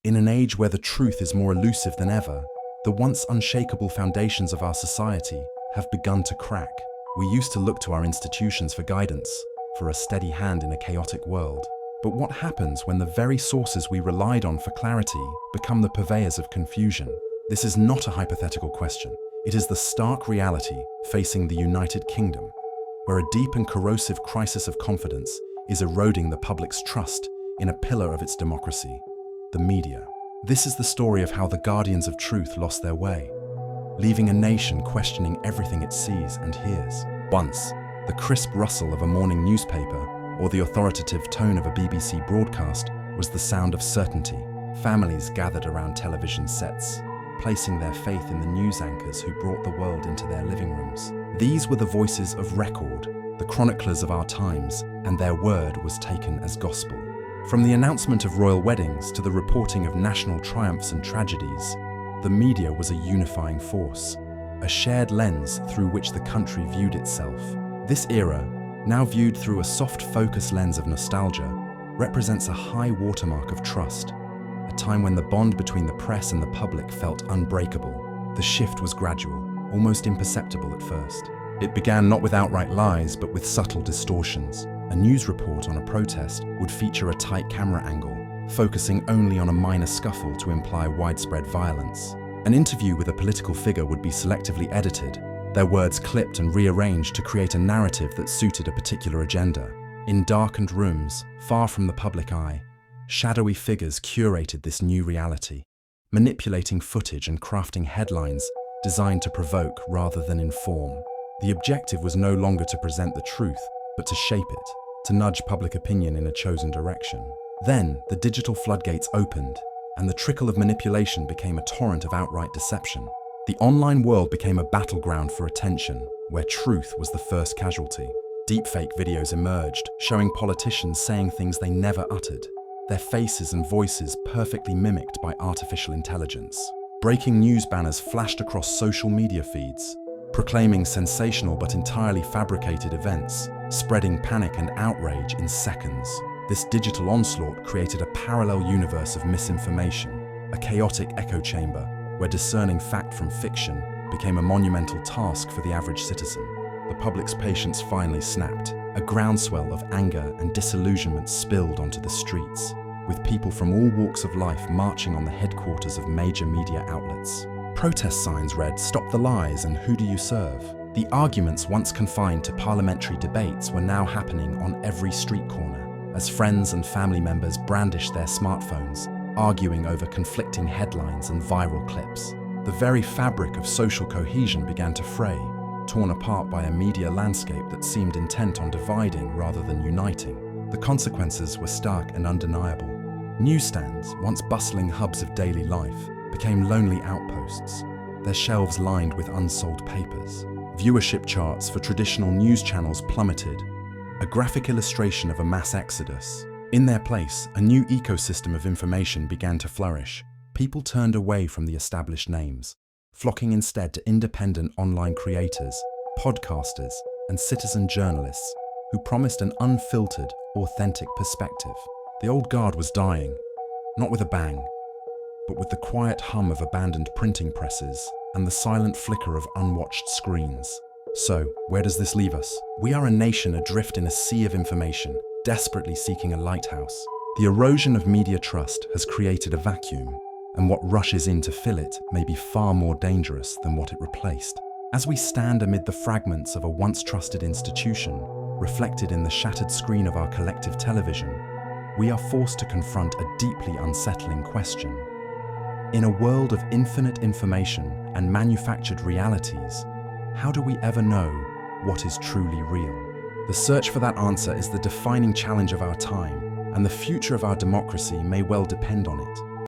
In an age where the truth is more elusive than ever, the once unshakable foundations of our society have begun to crack. We used to look to our institutions for guidance, for a steady hand in a chaotic world. But what happens when the very sources we relied on for clarity become the purveyors of confusion? This is not a hypothetical question. It is the stark reality facing the United Kingdom, where a deep and corrosive crisis of confidence is eroding the public's trust in a pillar of its democracy, the media. This is the story of how the guardians of truth lost their way, leaving a nation questioning everything it sees and hears. Once, the crisp rustle of a morning newspaper or the authoritative tone of a BBC broadcast was the sound of certainty. Families gathered around television sets, placing their faith in the news anchors who brought the world into their living rooms. These were the voices of record, the chroniclers of our times, and their word was taken as gospel. From the announcement of royal weddings to the reporting of national triumphs and tragedies, the media was a unifying force, a shared lens through which the country viewed itself. This era, now viewed through a soft focus lens of nostalgia, represents a high watermark of trust, a time when the bond between the press and the public felt unbreakable. The shift was gradual, almost imperceptible at first. It began not with outright lies, but with subtle distortions. A news report on a protest would feature a tight camera angle, focusing only on a minor scuffle to imply widespread violence. An interview with a political figure would be selectively edited, their words clipped and rearranged to create a narrative that suited a particular agenda. In darkened rooms, far from the public eye, shadowy figures curated this new reality, manipulating footage and crafting headlines designed to provoke rather than inform. The objective was no longer to present the truth, but to shape it, to nudge public opinion in a chosen direction. Then, the digital floodgates opened, and the trickle of manipulation became a torrent of outright deception. The online world became a battleground for attention, where truth was the first casualty. Deepfake videos emerged, showing politicians saying things they never uttered, their faces and voices perfectly mimicked by artificial intelligence. Breaking news banners flashed across social media feeds, proclaiming sensational but entirely fabricated events, spreading panic and outrage in seconds. This digital onslaught created a parallel universe of misinformation, a chaotic echo chamber where discerning fact from fiction became a monumental task for the average citizen. The public's patience finally snapped. A groundswell of anger and disillusionment spilled onto the streets, with people from all walks of life marching on the headquarters of major media outlets. Protest signs read, "Stop the lies" and "Who do you serve?" The arguments once confined to parliamentary debates were now happening on every street corner, as friends and family members brandished their smartphones, arguing over conflicting headlines and viral clips. The very fabric of social cohesion began to fray, torn apart by a media landscape that seemed intent on dividing rather than uniting. The consequences were stark and undeniable. Newsstands, once bustling hubs of daily life, became lonely outposts, their shelves lined with unsold papers. Viewership charts for traditional news channels plummeted, a graphic illustration of a mass exodus. In their place, a new ecosystem of information began to flourish. People turned away from the established names, flocking instead to independent online creators, podcasters, and citizen journalists who promised an unfiltered, authentic perspective. The old guard was dying, not with a bang, but with the quiet hum of abandoned printing presses and the silent flicker of unwatched screens. So, where does this leave us? We are a nation adrift in a sea of information, desperately seeking a lighthouse. The erosion of media trust has created a vacuum, and what rushes in to fill it may be far more dangerous than what it replaced. As we stand amid the fragments of a once trusted institution, reflected in the shattered screen of our collective television, we are forced to confront a deeply unsettling question. In a world of infinite information and manufactured realities, how do we ever know what is truly real? The search for that answer is the defining challenge of our time, and the future of our democracy may well depend on it.